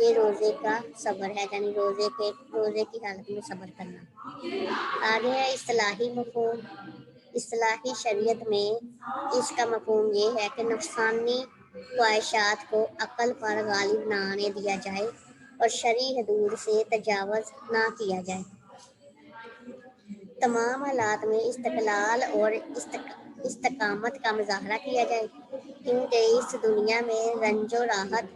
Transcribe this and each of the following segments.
یہ روزے کا صبر ہے، یعنی روزے کی حالت میں صبر کرنا۔ آگے ہے اصطلاحی مفہوم۔ اصطلاحی شریعت میں اس کا مفہوم یہ ہے کہ نقصانی خواہشات کو عقل پر غالب نہ آنے دیا جائے اور شرعی حدود سے تجاوز نہ کیا جائے۔ تمام حالات میں استقلال اور استقامت کا مظاہرہ کیا جائے، کیونکہ اس دنیا میں رنج و راحت،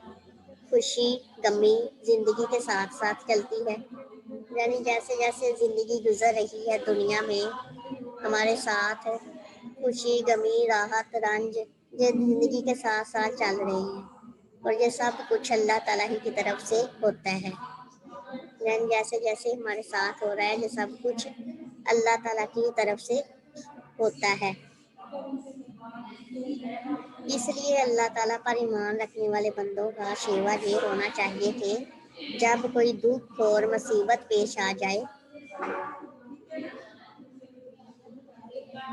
خوشی غمی زندگی کے ساتھ ساتھ چلتی ہے، یعنی جیسے جیسے زندگی گزر رہی ہے دنیا میں ہمارے ساتھ خوشی غمی راحت رنج یہ زندگی کے ساتھ ساتھ چل رہی ہیں، اور یہ سب کچھ اللہ تعالیٰ ہی کی طرف سے ہوتا ہے، یعنی جیسے جیسے ہمارے ساتھ ہو رہا ہے یہ سب کچھ اللہ تعالیٰ کی طرف سے ہوتا ہے۔ اس لیے اللہ تعالیٰ پر ایمان رکھنے والے بندوں کا شیوا یہ ہونا چاہیے کہ جب کوئی دکھ اور مصیبت پیش آ جائے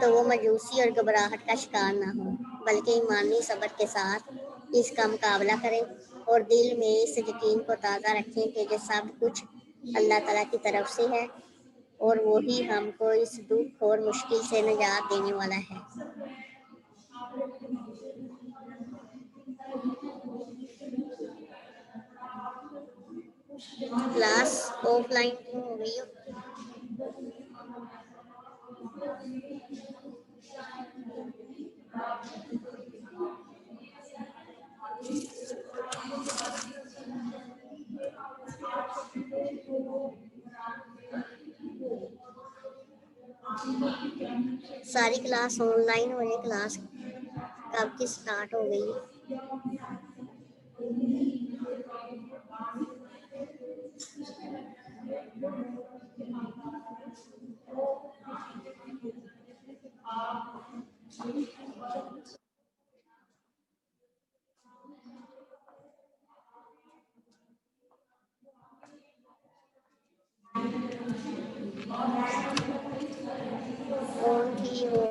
تو وہ مایوسی اور گھبراہٹ کا شکار نہ ہو، بلکہ ایمانی صبر کے ساتھ اس کا مقابلہ کریں اور دل میں اس یقین کو تازہ رکھیں کہ یہ سب کچھ اللہ تعالیٰ کی طرف سے ہے اور وہی ہم کو اس دکھ اور مشکل سے نجات دینے والا ہے۔ کلاس آف لائن کیوں ہو گئی ہو؟ ساری کلاس آن لائن ہو رہی، کلاس کب کی سٹارٹ ہو گئی؟ کون تھی وہ؟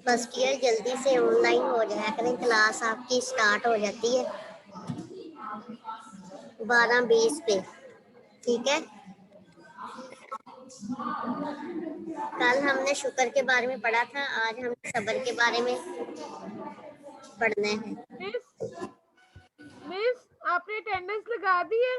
بس کیا جلدی سے آن لائن ہو جایا کریں، کلاس آپ کی سٹارٹ ہو جاتی ہے 12:20 پہ، ٹھیک ہے؟ کل ہم نے شکر کے بارے میں پڑھا تھا، آج ہم صبر کے بارے میں پڑھنا ہے۔ مس آپ نے اٹینڈنس لگا دی ہے؟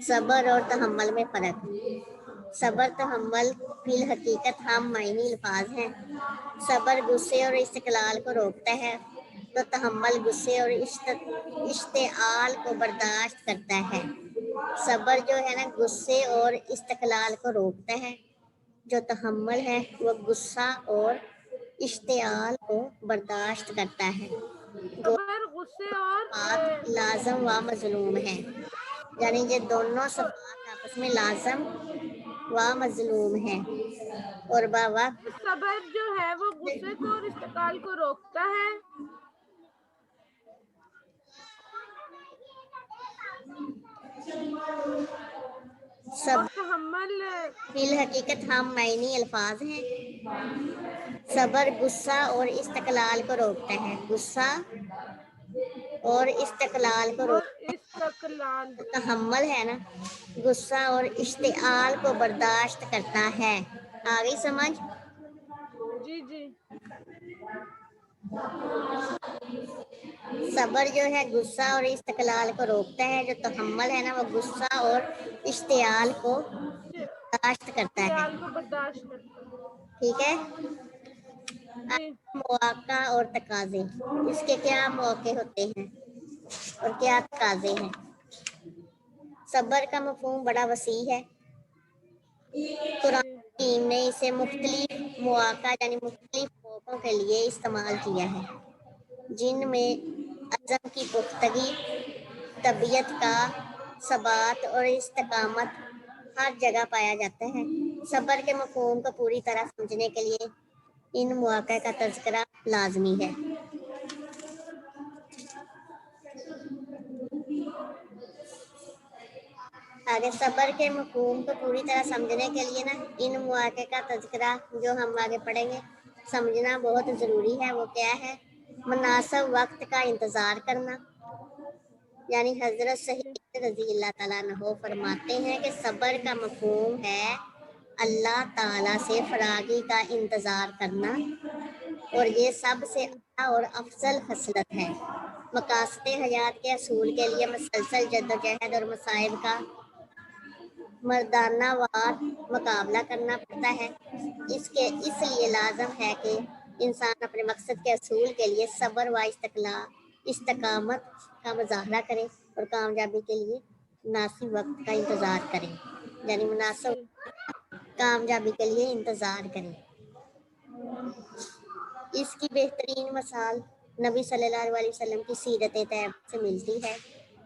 صبر اور تحمل میں فرق۔ صبر تحمل فی الحقیقت ہم معنی الفاظ ہیں۔ صبر غصے اور استقلال کو روکتا ہے تو تحمل غصے اور اشتعال کو برداشت کرتا ہے۔ صبر جو ہے نا غصے اور استقلال کو روکتا ہے، جو تحمل ہے وہ غصہ اور اشتعال کو برداشت کرتا ہے۔ صبر غصے اور صفات لازم و مظلوم ہیں، یعنی یہ دونوں صفات آپس میں لازم و مظلوم ہیں اور باوقت صبر جو ہے وہ غصے کو اور استقال کو روکتا ہے، اور صبر تحمل فی الحقیقت ہم معنی الفاظ ہیں۔ صبر غصہ اور استقلال کو روکتا ہے، غصہ اور استقلال کو اور روکتا استقلال۔ ہے۔ تحمل ہے نا غصہ اور اشتعال کو برداشت کرتا ہے۔ آگئی سمجھ؟ جی جی صبر جو ہے غصہ اور استقلال کو روکتا ہے، جو تحمل ہے نا وہ غصہ اور اشتعال کو برداشت کرتا ہے۔ اشتعال کو برداشت کرتا ہے۔ ٹھیک ہے۔ جی مواقع اور تقاضے، اس کے کیا موقع ہوتے ہیں اور کیا تقاضے ہیں؟ صبر کا مفہوم بڑا وسیع ہے۔ قرآن جی حکیم نے اسے مختلف مواقع یعنی مختلف موقعوں کے لیے استعمال کیا ہے، جن میں عزم کی پختگی، طبیعت کا ثبات اور استقامت ہر جگہ پایا جاتا ہے۔ صبر کے مفہوم کو پوری طرح سمجھنے کے لیے ان مواقع کا تذکرہ لازمی ہے۔ آگے صبر کے مفہوم کو پوری طرح سمجھنے کے لیے نا ان مواقع کا تذکرہ جو ہم آگے پڑھیں گے سمجھنا بہت ضروری ہے۔ وہ کیا ہے؟ مناسب وقت کا انتظار کرنا، یعنی حضرت صحیح رضی اللہ تعالیٰ عنہ فرماتے ہیں کہ صبر کا مفہوم ہے اللہ تعالیٰ سے فراغی کا انتظار کرنا، اور یہ سب سے اعلیٰ اور افضل خصلت ہے۔ مقاصد حیات کے حصول کے لیے مسلسل جدوجہد اور مصائب کا مردانہ وار مقابلہ کرنا پڑتا ہے۔ اس لیے لازم ہے کہ انسان اپنے مقصد کے حصول کے لیے صبر و استقامت کا مظاہرہ کرے اور کامیابی کے لیے مناسب وقت کا انتظار کرے، یعنی مناسب جی کامیابی کے لیے انتظار کرے۔ اس کی بہترین مثال نبی صلی اللہ علیہ وسلم کی سیرت طیبہ سے ملتی ہے۔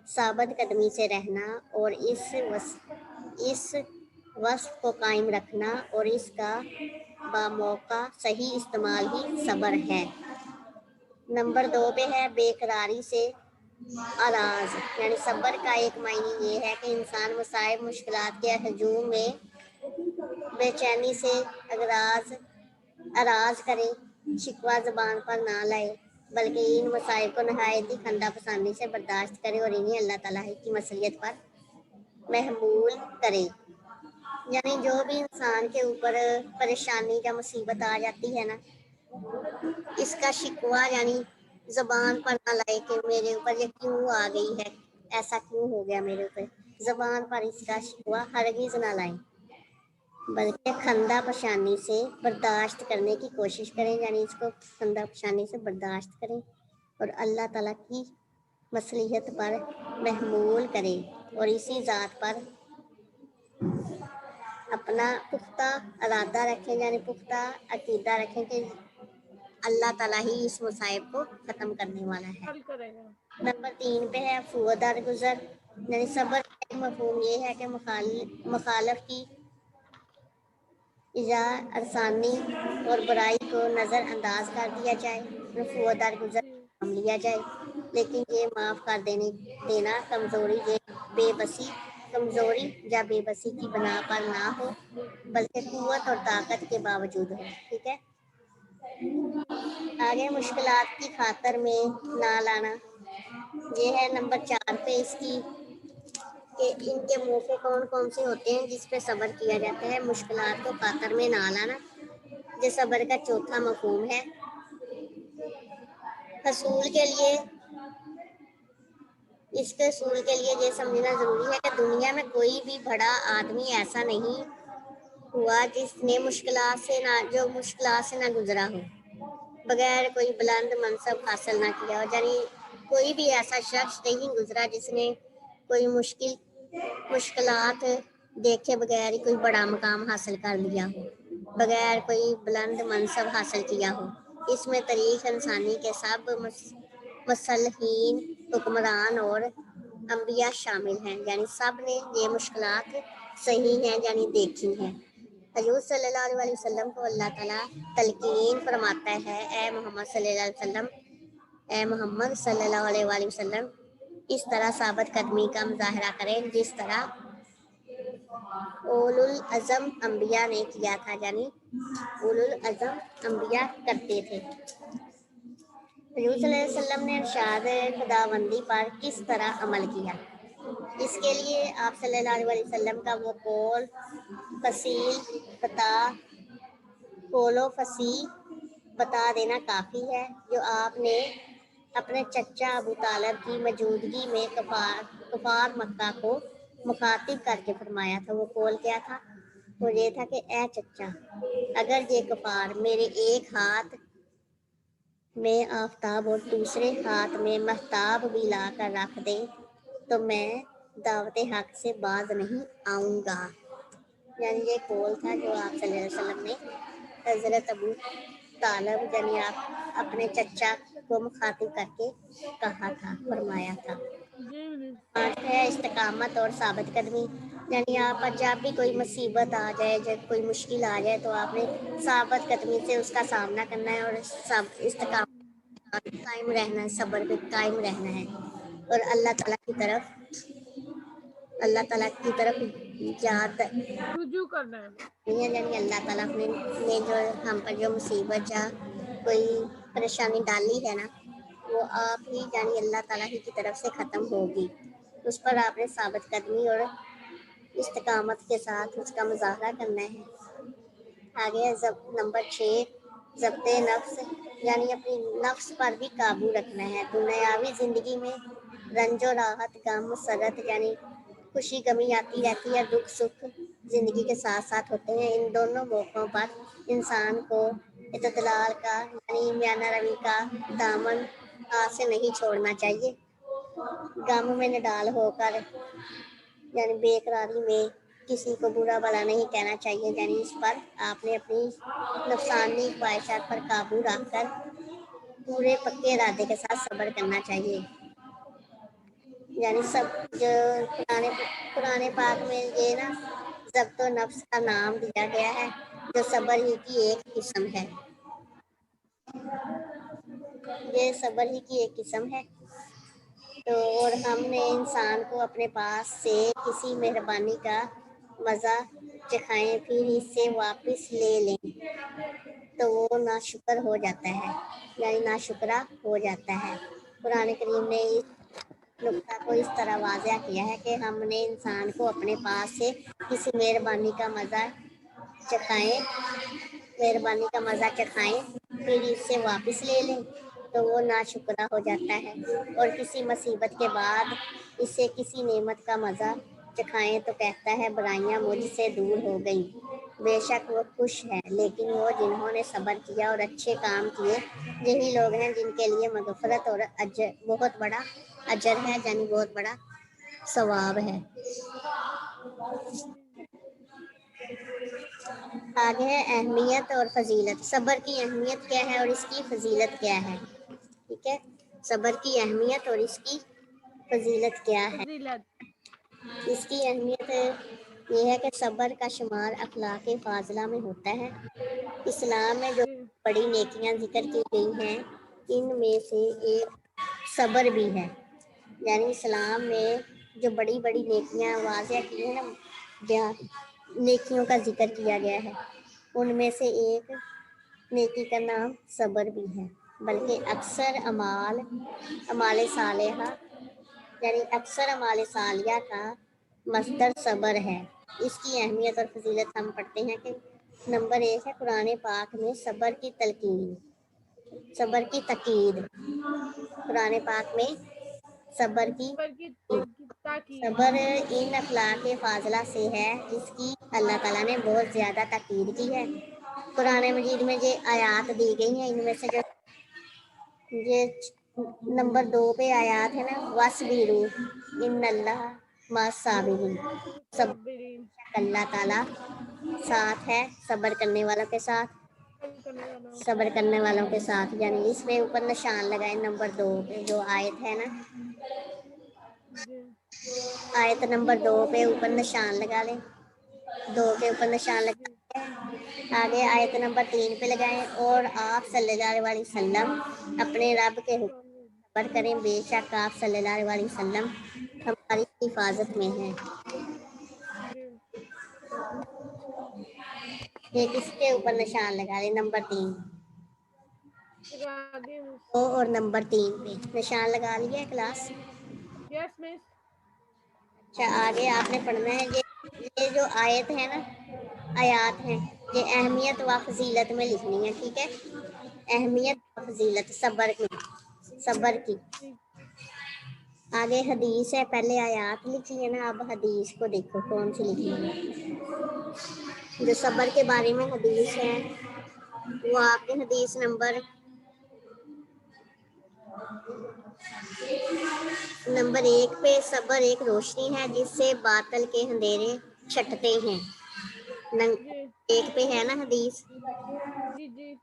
ثابت قدمی سے رہنا اور اس وصف کو قائم رکھنا اور اس کا باموقع صحیح استعمال ہی صبر ہے۔ نمبر 2 پہ ہے بے قراری سے آراز، یعنی صبر کا ایک معنی یہ ہے کہ انسان مصائب مشکلات کے ہجوم میں بے چینی سے آراز کرے، شکوہ زبان پر نہ لائے، بلکہ ان مصائب کو نہایت ہی خندہ پسندی سے برداشت کرے اور انہیں اللہ تعالیٰ کی مصلیت پر محمول کرے۔ یعنی جو بھی انسان کے اوپر پریشانی یا مصیبت آ جاتی ہے نا، اس کا شکوہ یعنی زبان پر نہ لائے کہ میرے اوپر یہ کیوں آ گئی ہے، ایسا کیوں ہو گیا میرے اوپر، زبان پر اس کا شکوہ ہرگز نہ لائیں، بلکہ خندہ پشانی سے برداشت کرنے کی کوشش کریں، یعنی اس کو خندہ پشانی سے برداشت کریں اور اللہ تعالیٰ کی مصلحت پر محمول کریں اور اسی ذات پر اپنا پختہ ارادہ رکھیں، یعنی پختہ عقیدہ رکھیں کہ اللہ تعالیٰ ہی اس مصائب کو ختم کرنے والا ہے۔ حل کرے گا۔ نمبر 3 پہ ہے فو درگزر، یعنی صبر کا ایک مفہوم یہ ہے کہ مخالف کی ایذا آسانی اور برائی کو نظر انداز کر دیا جائے، فو درگزر جی کام لیا جائے، لیکن یہ معاف کر دینا کمزوری یا بے بسی کی بنا پر نہ ہو، بلکہ قوت اور طاقت کے باوجود ہو۔ ٹھیک ہے۔ آگے مشکلات کی خاطر میں نہ لانا، یہ ہے نمبر 4 پہ اس کی کہ ان کے موقع کون کون سے ہوتے ہیں جس پہ صبر کیا جاتا ہے۔ مشکلات کو خاطر میں نہ لانا یہ صبر کا چوتھا مفہوم ہے۔ حصول کے لیے اس کے اصول کے لیے یہ سمجھنا ضروری ہے کہ دنیا میں کوئی بھی بڑا آدمی ایسا نہیں ہوا جس نے جو مشکلات سے نہ گزرا ہو، بغیر کوئی بلند منصب حاصل نہ کیا ہو، یعنی کوئی بھی ایسا شخص نہیں گزرا جس نے کوئی مشکلات دیکھے بغیر ہی کوئی بڑا مقام حاصل کر لیا ہو، بغیر کوئی بلند منصب حاصل کیا ہو۔ اس میں تاریخ انسانی کے سب مصلحین، حکمران اور انبیاء شامل ہیں، یعنی سب نے یہ مشکلات صحیح ہیں یعنی دیکھی ہیں۔ حضور صلی اللہ علیہ وسلم کو اللہ تعالیٰ تلقین فرماتا ہے، اے محمد صلی اللہ علیہ وسلم، اے محمد صلی اللہ علیہ وسلم، اس طرح ثابت قدمی کا مظاہرہ کریں جس طرح اولو العزم انبیاء نے کیا تھا، یعنی اولو العزم انبیاء کرتے تھے۔ حضور صلی اللہ علیہ وسلم نے ارشاد خداوندی پر کس طرح عمل کیا؟ اس کے لیے آپ صلی اللہ علیہ وسلم کا وہ قول و فصیح بتا دینا کافی ہے جو آپ نے اپنے چچا ابو طالب کی موجودگی میں کفار مکہ کو مخاطب کر کے فرمایا تھا۔ وہ قول کیا تھا؟ وہ یہ تھا کہ اے چچا، اگر یہ کفار میرے ایک ہاتھ میں آفتاب اور دوسرے ہاتھ میں مہتاب بھی لا کر رکھ دیں تو میں دعوت حق سے باز نہیں آؤں گا۔ یعنی یہ قول تھا جو آپ صلی اللہ علیہ وسلم نے حضرت ابو طالب یعنی آپ اپنے چچا کو مخاطب کر کے کہا تھا، فرمایا تھا۔ آج ہے استقامت اور ثابت قدمی، یعنی آپ جب بھی کوئی مصیبت آ جائے، جب کوئی مشکل آ جائے تو آپ نے ثابت قدمی سے اس کا سامنا کرنا ہے اور استقامت قائم رہنا ہے، صبر پہ قائم رہنا ہے اور اللہ تعالیٰ کی طرف رجوع کرنا ہے۔ یعنی اللہ تعالیٰ نے جو ہم پر جو مصیبت یا کوئی پریشانی ڈالی ہے نا، وہ آپ ہی یعنی اللہ تعالیٰ ہی کی طرف سے ختم ہوگی۔ اس پر آپ نے ثابت قدمی اور استقامت کے ساتھ اس کا مظاہرہ کرنا ہے۔ آگے نمبر 6، ضبط نفس، یعنی اپنی نفس پر بھی قابو رکھنا ہے۔ دنیاوی زندگی میں رنج و راحت، غم مسرت یعنی خوشی غمی آتی رہتی ہے، دکھ سکھ زندگی کے ساتھ ساتھ ہوتے ہیں۔ ان دونوں موقعوں پر انسان کو اعتدال کا یعنی میانہ روی کا دامن ہاتھ سے نہیں چھوڑنا چاہیے۔ غم میں نڈال ہو کر یعنی بے قراری میں کسی کو برا بھلا نہیں کہنا چاہیے، یعنی اس پر آپ نے اپنی نفسانی خواہشات پر قابو رکھ کر پورے پکے ارادے کے ساتھ صبر کرنا چاہیے۔ یعنی سب جو قرآن پاک میں یہ نا ضبط و نفس کا نام دیا گیا ہے، جو صبر ہی کی ایک قسم ہے۔ یہ صبر ہی کی ایک قسم ہے۔ تو اور ہم نے انسان کو اپنے پاس سے کسی مہربانی کا مزہ چکھائیں پھر اس سے واپس لے لیں تو وہ ناشکر ہو جاتا ہے، یعنی ناشکرہ ہو جاتا ہے۔ قرآن کریم نے اس نقطہ کو اس طرح واضح کیا ہے کہ ہم نے انسان کو اپنے پاس سے کسی مہربانی کا مزہ چکھائیں پھر اس سے واپس لے لیں تو وہ ناشکرہ ہو جاتا ہے، اور کسی مصیبت کے بعد اسے کسی نعمت کا مزہ چکھائیں تو کہتا ہے برائیاں مجھ سے دور ہو گئیں۔ بے شک وہ خوش ہے، لیکن وہ جنہوں نے صبر کیا اور اچھے کام کیے یہی لوگ ہیں جن کے لیے مغفرت اور بہت بڑا اجر ہے، یعنی بہت بڑا ثواب ہے۔ آگے ہے اہمیت اور فضیلت۔ صبر کی اہمیت کیا ہے اور اس کی فضیلت کیا ہے؟ ٹھیک ہے، صبر کی اہمیت اور اس کی فضیلت کیا ہے؟ اس کی اہمیت یہ ہے کہ صبر کا شمار اخلاق فاضلہ میں ہوتا ہے۔ اسلام میں جو بڑی نیکیاں ذکر کی گئی ہیں ان میں سے ایک صبر بھی ہے، یعنی اسلام میں جو بڑی بڑی نیکیاں واضح کی ہیں نا، نیکیوں کا ذکر کیا گیا ہے، ان میں سے ایک نیکی کا نام صبر بھی ہے۔ بلکہ اکثر اعمال صالحہ یعنی اکثر اعمال صالحہ کا مصدر صبر ہے۔ اس کی اہمیت اور فضیلت ہم پڑھتے ہیں کہ نمبر 1 ہے قرآن پاک میں صبر کی تاکید۔ قرآن پاک میں صبر کی صبر کی تاکید. صبر ان اخلاق فاضلہ سے ہے جس کی اللہ تعالیٰ نے بہت زیادہ تاکید کی ہے۔ قرآن مجید میں جو آیات دی گئی ہیں ان میں سے جو یہ نمبر 2 پہ آیات ہے نا، وَاصْبِرُوا إِنَّ اللَّهَ مَعَ الصَّابِرِينَ، صابرین. اللہ تعالیٰ ساتھ ہے صبر کرنے والوں کے ساتھ، کرنے والا. صبر کرنے والوں کے ساتھ، یعنی اس پہ اوپر نشان لگائے نمبر 2 پہ جو آیت ہے نا، جی. آیت نمبر 2 پہ اوپر نشان لگا لیں، 2 کے اوپر نشان لگا، جی. آگے آیت نمبر 3 پہ لگائیں، اور آپ صلی اللہ علیہ وسلم اپنے رب کے حکم پر کریں، بے شک آپ صلی اللہ علیہ وسلم ہماری حفاظت میں ہیں۔ جی. یہ کس کے اوپر نشان لگا لیں؟ نمبر 3 لگا دی مس. اور نمبر 3 پہ نشان لگا لیا کلاس۔ یس مس. اچھا آگے آپ نے پڑھنا ہے یہ جو آیت ہے نا، آیات ہیں، یہ اہمیت و فضیلت میں لکھنی ہے، ٹھیک ہے؟ اہمیت و فضیلت صبر کی۔ ٹھیک. آگے حدیث ہے، پہلے آیات لکھی ہے نا، اب حدیث کو دیکھو کون سی لکھی ہے۔ جو صبر کے بارے میں حدیث ہے وہ آپ کے حدیث نمبر 1 پہ، صبر ایک روشنی ہے جس سے باطل کے اندھیرے چھٹتے ہیں۔ جی. 1 پہ ہے نا حدیث، جی. جی.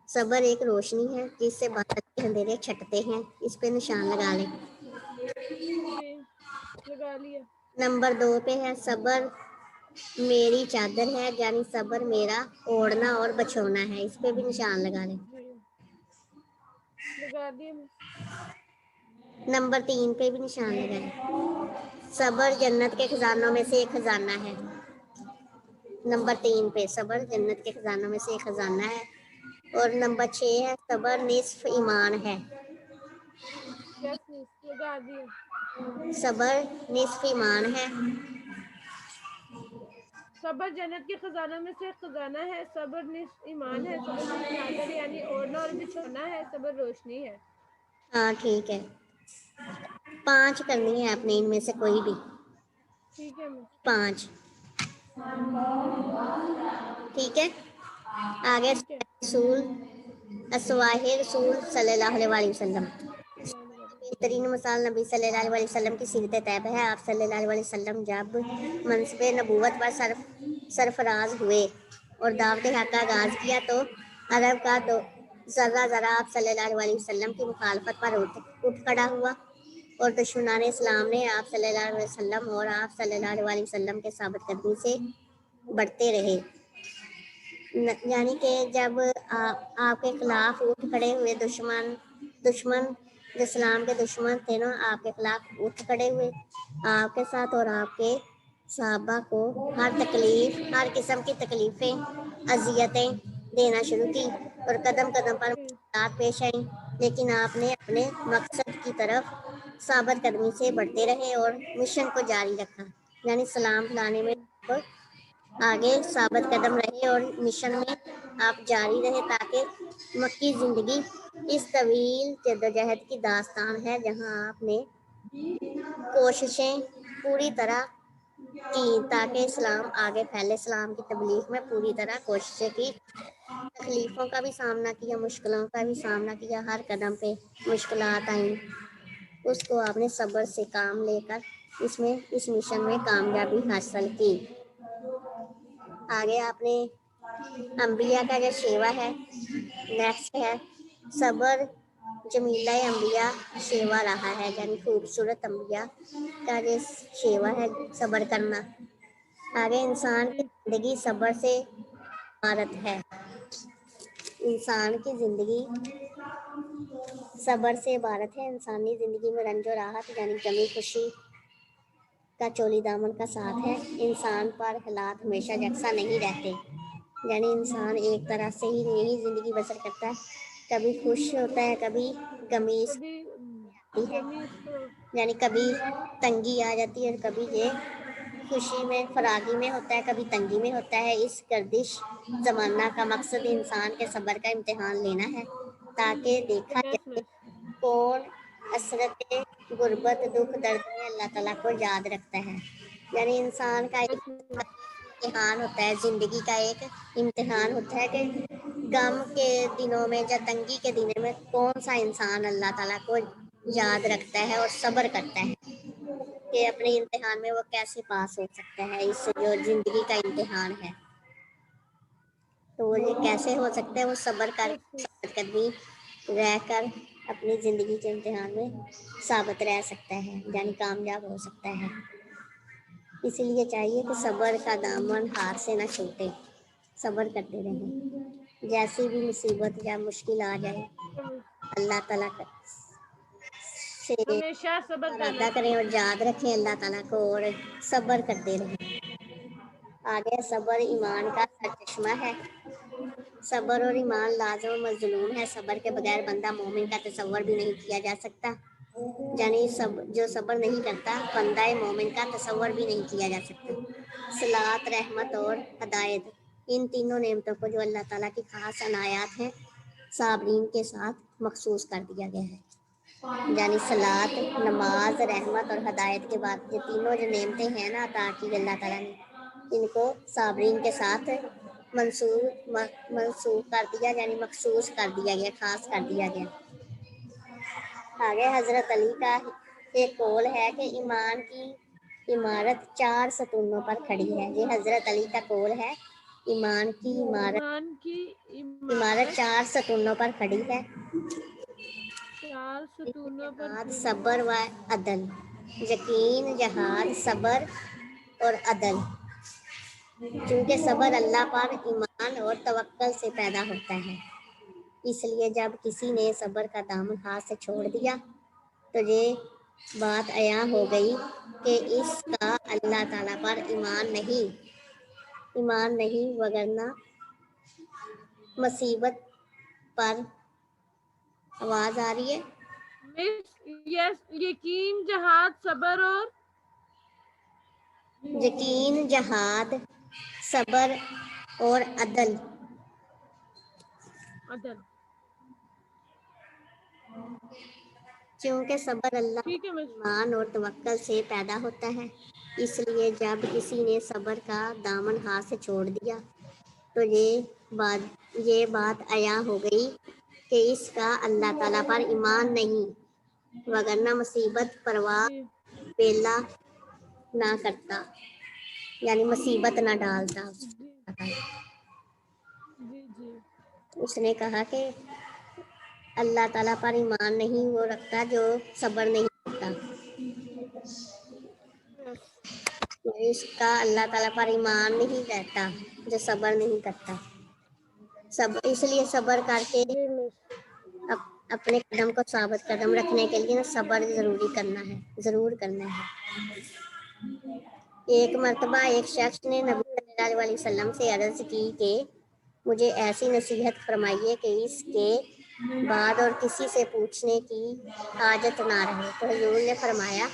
صبر ایک روشنی ہے جس سے باطل کے اندھیرے چھٹتے ہیں، اس پہ نشان لگا لیں۔ جی. لگا لیا. نمبر 2 پہ ہے صبر میری چادر ہے، یعنی صبر میرا اوڑھنا اور بچھونا ہے، اس پہ بھی نشان لگا لیں۔ جی. لگا دی مس. نمبر 3 پہ بھی نشان لگائیں، صبر جنت کے خزانوں میں سے ایک خزانہ ہے۔ نمبر 3 پہ صبر جنت کے خزانوں میں سے ایک خزانہ ہے۔ اور نمبر 6 ہے صبر نصف ایمان ہے۔ یس مس. لگا دیا. صبر نصف ایمان ہے۔ صبر جنت کے خزانوں میں سے خزانہ ہے، صبر نصف ایمان ہے، صبر میری چادر یعنی اوڑھنا اور بچھونا ہے، صبر روشنی ہے۔ ہاں ٹھیک ہے، 5 کرنی ہے آپ نے ان میں سے کوئی بھی ٹھیک ہے مس. 5، ٹھیک ہے؟ آگے ٹھیک ہے. رسول اسواہ رسول صلی اللہ علیہ وسلم، بہترین مثال نبی صلی اللہ علیہ وسلم کی سیرت طیبہ ہے۔ آپ صلی اللہ علیہ وسلم جب منصب نبوت پر سرفراز ہوئے اور دعوت حق کا آغاز کیا تو عرب کا تو ذرہ ذرہ آپ صلی اللہ علیہ وسلم کی مخالفت پر اٹھ کھڑا ہوا، اور دشمنان اسلام نے آپ صلی اللہ علیہ وسلم اور آپ صلی اللہ علیہ وسلم کے ثابت قدمی سے بڑھتے رہے، یعنی کہ جب آپ کے خلاف اٹھ کھڑے ہوئے دشمن جو اسلام کے دشمن تھے نا، آپ کے خلاف اٹھ کھڑے ہوئے آپ کے ساتھ، اور آپ کے صحابہ کو ہر قسم کی تکلیفیں اذیتیں دینا شروع کی، اور قدم قدم پر مشکلات پیش آئیں، لیکن آپ نے اپنے مقصد کی طرف ثابت قدمی سے بڑھتے رہے اور مشن کو جاری رکھا، یعنی سلام لانے میں آگے ثابت قدم رہے اور مشن میں آپ جاری رہے، تاکہ مکی زندگی اس طویل جدوجہد کی داستان ہے جہاں آپ نے کوششیں پوری طرح کی تاکہ اسلام آگے پھیلے، اسلام کی تبلیغ میں پوری طرح کوششیں کی، تکلیفوں کا بھی سامنا کیا، مشکلوں کا بھی سامنا کیا، ہر قدم پہ مشکلات آئیں، اس کو آپ نے صبر سے کام لے کر اس مشن میں کامیابی حاصل کی۔ آگے آپ نے انبیاء کا جو شیوا ہے، نیکسٹ ہے صبر جمیلہ انبیاء شیوا رہا ہے، یعنی خوبصورت انبیاء کا جو شیوا ہے صبر کرنا۔ آگے انسان کی زندگی صبر سے عبارت ہے، انسان کی زندگی صبر سے عبارت ہے، انسانی زندگی میں رنج و راحت یعنی کمی خوشی کا چولی دامن کا ساتھ ہے، انسان پر حالات ہمیشہ یکساں نہیں رہتے، یعنی انسان ایک طرح سے ہی نہیں زندگی بسر کرتا ہے، کبھی خوش ہوتا ہے، کبھی غمی کبھی آتی ہے، غمی یعنی کبھی تنگی آ جاتی ہے، اور کبھی یہ خوشی میں فراغی میں ہوتا ہے، کبھی تنگی میں ہوتا ہے۔ اس گردش زمانہ کا مقصد انسان کے صبر کا امتحان لینا ہے، تاکہ دیکھا یس جائے مس. کون حسرت غربت دکھ درد میں اللہ تعالیٰ کو یاد رکھتا ہے. یعنی انسان کا ایک امتحان ہوتا ہے، زندگی کا ایک امتحان ہوتا ہے کہ غم کے دنوں میں یا تنگی کے دنوں میں کون سا انسان اللہ تعالیٰ کو یاد رکھتا ہے اور صبر کرتا ہے کہ اپنے امتحان میں وہ کیسے پاس ہو سکتا ہے. اس جو زندگی کا امتحان ہے تو وہ یہ کیسے ہو سکتا ہے، وہ صبر قدمی رہ کر اپنی زندگی کے امتحان میں ثابت رہ سکتا ہے، یعنی کامیاب ہو سکتا ہے. اسی لیے چاہیے کہ صبر کا دامن ہاتھ سے نہ چھوٹے، صبر کرتے رہیں. جیسی بھی مصیبت یا مشکل آ جائے اللہ تعالیٰ سے ہمیشہ صبر کرنا ارادہ کریں اور چاہیے. یاد رکھیں اللہ تعالیٰ کو اور صبر کرتے رہیں. آگے صبر ایمان کا سرچشمہ ہے. صبر اور ایمان لازم و مظلوم ہے. صبر کے بغیر بندہ مومن کا تصور بھی نہیں کیا جا سکتا. یعنی جو صبر نہیں کرتا بندہ مومن کا تصور بھی نہیں کیا جا سکتا. صلاۃ، رحمت اور ہدایت، ان تینوں نعمتوں کو جو اللہ تعالیٰ کی خاص عنایات ہیں صابرین کے ساتھ مخصوص کر دیا گیا ہے. یعنی صلاۃ، نماز، رحمت اور ہدایت کے بعد یہ تینوں جو نعمتیں ہیں نا عطا کی اللہ تعالیٰ نے، ان کو صابرین کے ساتھ منسوخ کر دیا، یعنی مخصوص کر دیا گیا، خاص کر دیا گیا. آگے حضرت علی کا ایک قول ہے کہ ایمان کی عمارت 4 ستونوں پر کھڑی ہے. یہ حضرت علی کا قول ہے. ایمان کی ایمان کی عمارت عمارت 4 ستونوں پر کھڑی ہے. 4 ستونوں پر جہاد، کھڑی ہے. صبر و عدل. یقین، جہاد، صبر اور عدل. چونکہ صبر اللہ پر ایمان اور توکل سے پیدا ہوتا ہے، اس لیے جب کسی نے صبر کا دامن ہاتھ سے چھوڑ دیا تو یہ بات عیاں ہو گئی کہ اس کا اللہ تعالیٰ پر ایمان نہیں وگرنہ مصیبت پر. آواز آ رہی ہے؟ یس، یقین، جہاد، صبر اور یقین، جہاد، صبر اور عدل. عدل. چونکہ صبر اللہ ٹھیک ہے. پر ایمان اور توکل سے پیدا ہوتا ہے، اس لیے جب کسی نے صبر کا دامن ہاتھ سے چھوڑ دیا تو یہ بات عیاں ہو گئی کہ اس کا اللہ تعالیٰ پر ایمان نہیں وگرنہ مصیبت پرواہ جی بیلا نہ کرتا، یعنی مصیبت نہ ڈالتا. جی جی جی. اس نے کہا کہ اللہ تعالیٰ پر ایمان نہیں وہ رکھتا جو صبر نہیں کرتا. یس. اس کا اللہ تعالیٰ پر ایمان نہیں رہتا جو صبر نہیں کرتا. اس لیے صبر کر کے جی اپنے قدم کو ثابت قدم رکھنے کے لیے صبر ضرور کرنا ہے. ایک مرتبہ ایک شخص نے نبی صلی اللہ علیہ وسلم سے عرض کی کہ مجھے ایسی نصیحت فرمائیے کہ اس کے بعد اور کسی سے پوچھنے کی حاجت نہ رہے. تو حضور نے فرمایا،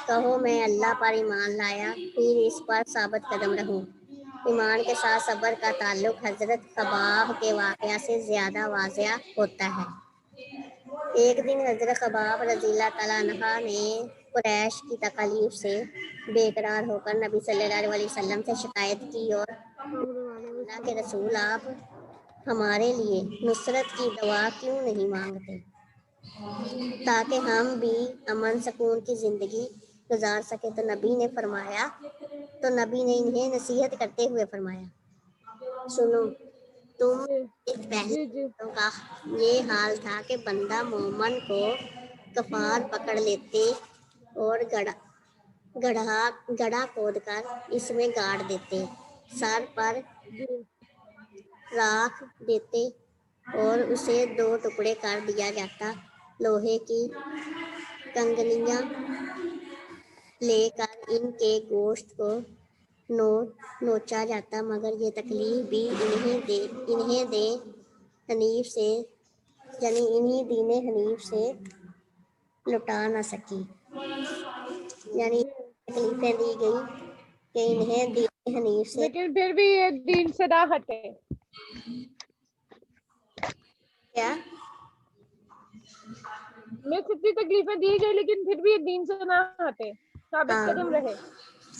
کہو میں اللہ پر ایمان لایا پھر اس پر ثابت قدم رہوں. ایمان کے ساتھ صبر کا تعلق حضرت خباب کے واقعہ سے زیادہ واضح ہوتا ہے. ایک دن حضرت خباب رضی اللہ تعالیٰ عنہ نے قریش کی تکالیف سے بے قرار ہو کر نبی صلی اللہ علیہ وسلم سے شکایت کی اور اللہ کے رسول، آپ ہمارے لیے نصرت کی دعا کیوں نہیں مانگتے تاکہ ہم بھی امن سکون کی زندگی گزار سکے. تو نبی نے انہیں نصیحت کرتے ہوئے فرمایا، سنو، تم جی پہلے جی جی کا یہ حال تھا کہ بندہ مومن کو کفار پکڑ لیتے اور گڑھا کھود کر اس میں گاڑ دیتے، سر پر جی راکھ دیتے اور اسے 2 ٹکڑے کر دیا جاتا. لوہے کی کنگنیاں لے کر ان کے گوشت کو نوچا جاتا، مگر یہ تکلیف بھی انہیں دین حنیف سے لٹا نہ سکی. یعنی جی. تکلیفیں دی گئی کہ انہیں دین حنیف سے لیکن پھر بھی یہ دین صدا ہٹے. کیا میں کتنی تکلیفیں دی گئی لیکن پھر بھی دین سے نہ ہٹے, ثابت قدم رہے.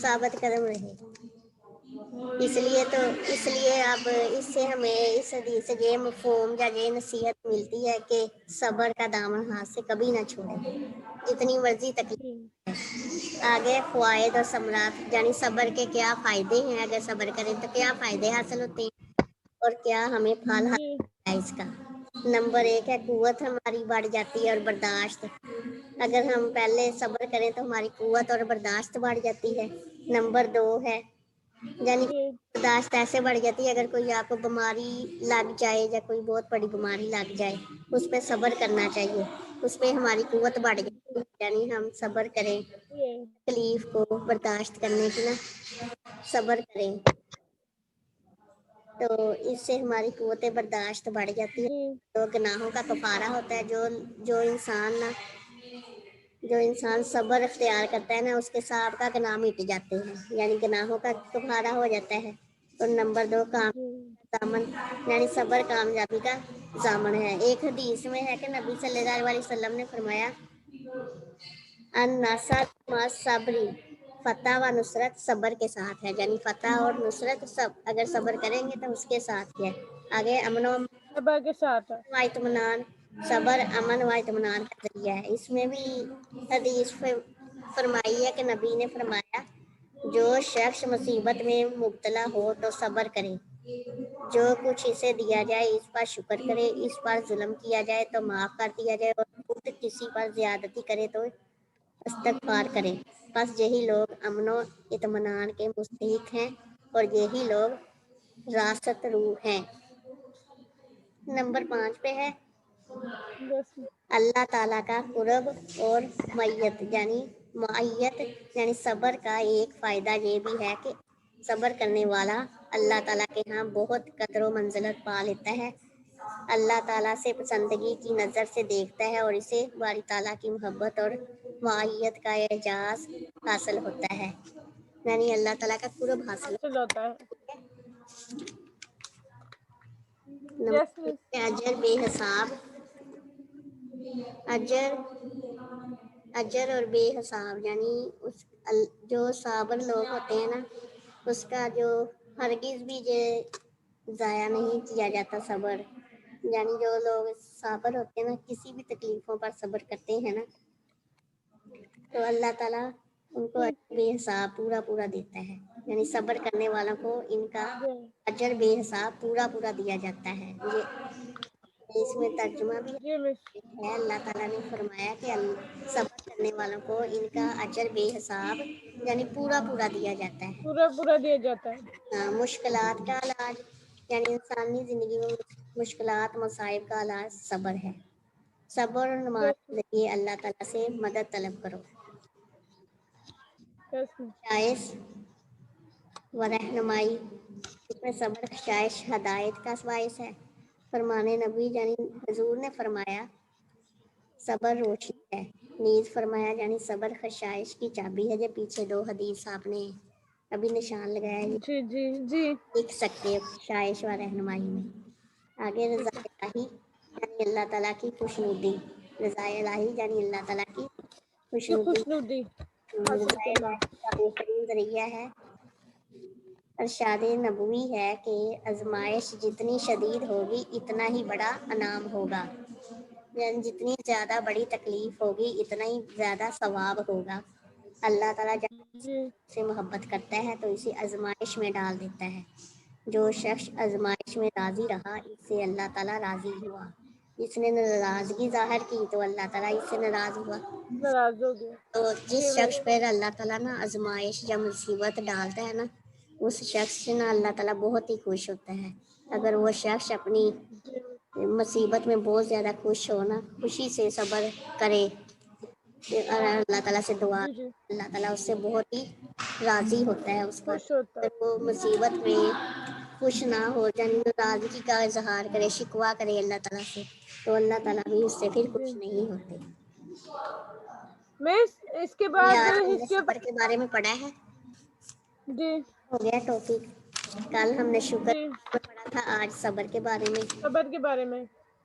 ثابت قدم رہے. اس لیے اب اس سے ہمیں اس حدیث سے یہ مفہوم یا یہ نصیحت ملتی ہے کہ صبر کا دامن ہاتھ سے کبھی نہ چھوڑے, جتنی مرضی تکلیف ہے. آگے فوائد اور ثمرات یعنی صبر کے کیا فائدے ہیں, اگر صبر کریں تو کیا فائدے حاصل ہوتے ہیں اور کیا ہمیں پھل حاصل ہوتا ہے اس کا. نمبر 1 ہے قوت ہماری بڑھ جاتی ہے اور برداشت. اگر ہم پہلے صبر کریں تو ہماری قوت اور برداشت بڑھ جاتی ہے. نمبر 2 ہے یعنی برداشت ایسے بڑھ جاتی ہے, اگر کوئی آپ کو بیماری لگ جائے یا کوئی بہت بڑی بیماری لگ جائے اس پہ صبر کرنا چاہیے, اس پہ ہماری قوت بڑھ جاتی ہے. یعنی ہم صبر کریں تکلیف کو برداشت کرنے کی نا, صبر کریں تو اس سے ہماری قوت برداشت بڑھ جاتی ہے. تو گناہوں کا کفارہ ہوتا ہے. جو انسان صبر اختیار کرتا ہے نا اس کے ساتھ کا گناہ مٹ جاتے ہیں, یعنی گناہوں کا کفارہ ہو جاتا ہے. اور نمبر 2 دامن یعنی صبر کامیابی کا ضامن ہے. ایک حدیث میں ہے کہ نبی صلی اللہ علیہ وسلم نے فرمایا صبری فتح و نصرت صبر کے ساتھ ہے, یعنی فتح اور نصرت سب اگر صبر کریں گے تو اس کے ساتھ ہے. آگے امن و صبر کے ساتھ ہے. اطمینان, صبر امن و اطمینان کا ذریعہ ہے. اس میں بھی حدیث فرمائی ہے کہ نبی نے فرمایا جو شخص مصیبت میں مبتلا ہو تو صبر کرے, جو کچھ اسے دیا جائے اس پر شکر کرے, اس پر ظلم کیا جائے تو معاف کر دیا جائے, اور خود کسی پر زیادتی کرے تو استغفار کرے. بس یہی لوگ امن و اطمینان کے مستحق ہیں اور یہی لوگ راست روح ہیں. نمبر 5 پہ ہے اللہ تعالیٰ کا قرب اور معیت یعنی صبر کا ایک فائدہ یہ بھی ہے کہ صبر کرنے والا اللہ تعالیٰ کے ہاں بہت قدر و منزلت پا لیتا ہے. اللہ تعالیٰ سے پسندگی کی نظر سے دیکھتا ہے اور اسے باری تعالیٰ کی محبت اور معیت کا اعزاز حاصل ہوتا ہے, یعنی اللہ تعالیٰ کا قرب حاصل ہوتا ہے. نمبر اجر بے حساب, اجر اور بے حساب یعنی جو صابر لوگ ہوتے ہیں نا اس کا جو ہرگز بھی ضائع نہیں کیا جاتا صبر. یعنی جو لوگ صابر ہوتے ہیں نا کسی بھی تکلیفوں پر صبر کرتے ہیں نا تو اللہ تعالیٰ ان کو بے حساب پورا دیتا ہے. یعنی صبر کرنے والوں کو ان کا اجر بے حساب پورا دیا جاتا ہے. اس میں ترجمہ بھی ہے. اللہ تعالیٰ نے فرمایا کہ صبر کرنے والوں کو ان کا اجر بے حساب یعنی پورا دیا جاتا ہے. پورا دیا جاتا ہے. مشکلات کا علاج یعنی انسانی زندگی میں مشکلات مصائب کا علاج صبر ہے. صبر اور نماز کے ذریعے اللہ تعالیٰ سے مدد طلب کرو. خشائش و رہنمائی, اس میں صبر خشائش ہدایت کا باعث ہے. فرمانے نبی یعنی حضور نے فرمایا صبر روشنی ہے, نیز فرمایا یعنی صبر خشائش کی چابی ہے. جو پیچھے 2 حدیث آپ نے ابھی نشان لگایا جی لکھ سکتے ہو خشائش و رہنمائی میں. آگے رضا الہی یعنی اللہ تعالیٰ کی خوشنودی, رضا الہی یعنی اللہ تعالیٰ کی خوشنودی. حاصل رضا کرنا. الہی کا بہترین ذریعہ ہے ارشاد نبوی ہے کہ آزمائش جتنی شدید ہوگی اتنا ہی بڑا انعام ہوگا, یعنی جتنی زیادہ بڑی تکلیف ہوگی اتنا ہی زیادہ ثواب ہوگا. اللہ تعالیٰ جب سے محبت کرتا ہے تو اسے آزمائش میں ڈال دیتا ہے. جو شخص آزمائش میں راضی رہا اس سے اللہ تعالیٰ راضی ہوا, جس نے ناراضگی ظاہر کی تو اللہ تعالیٰ اس سے ناراض ہوا. ناراض ہو گیا. تو جس شخص پر اللہ تعالیٰ نا آزمائش یا مصیبت ڈالتا ہے نا اس شخص سے نا اللہ تعالیٰ بہت ہی خوش ہوتا ہے. اگر وہ شخص اپنی مصیبت میں بہت زیادہ خوش ہو نا, خوشی سے صبر کرے اور اللہ تعالیٰ سے دعا, اللہ تعالیٰ اس سے بہت ہی راضی ہوتا ہے اس پر. خوش ہوتا اگر وہ مصیبت میں خوش نہ ہو یعنی ناراضگی کا اظہار کرے, شکوہ کرے اللہ تعالیٰ سے, تو اللہ تعالیٰ بھی اس سے پھر خوش نہیں ہوتے. میں اس کے یہ بعد آج ہم نے صبر کے بارے میں پڑھا ہے. ہو گیا ٹاپک. کل ہم نے شکر جی پڑھا تھا, آج صبر کے بارے میں. صبر کے بارے میں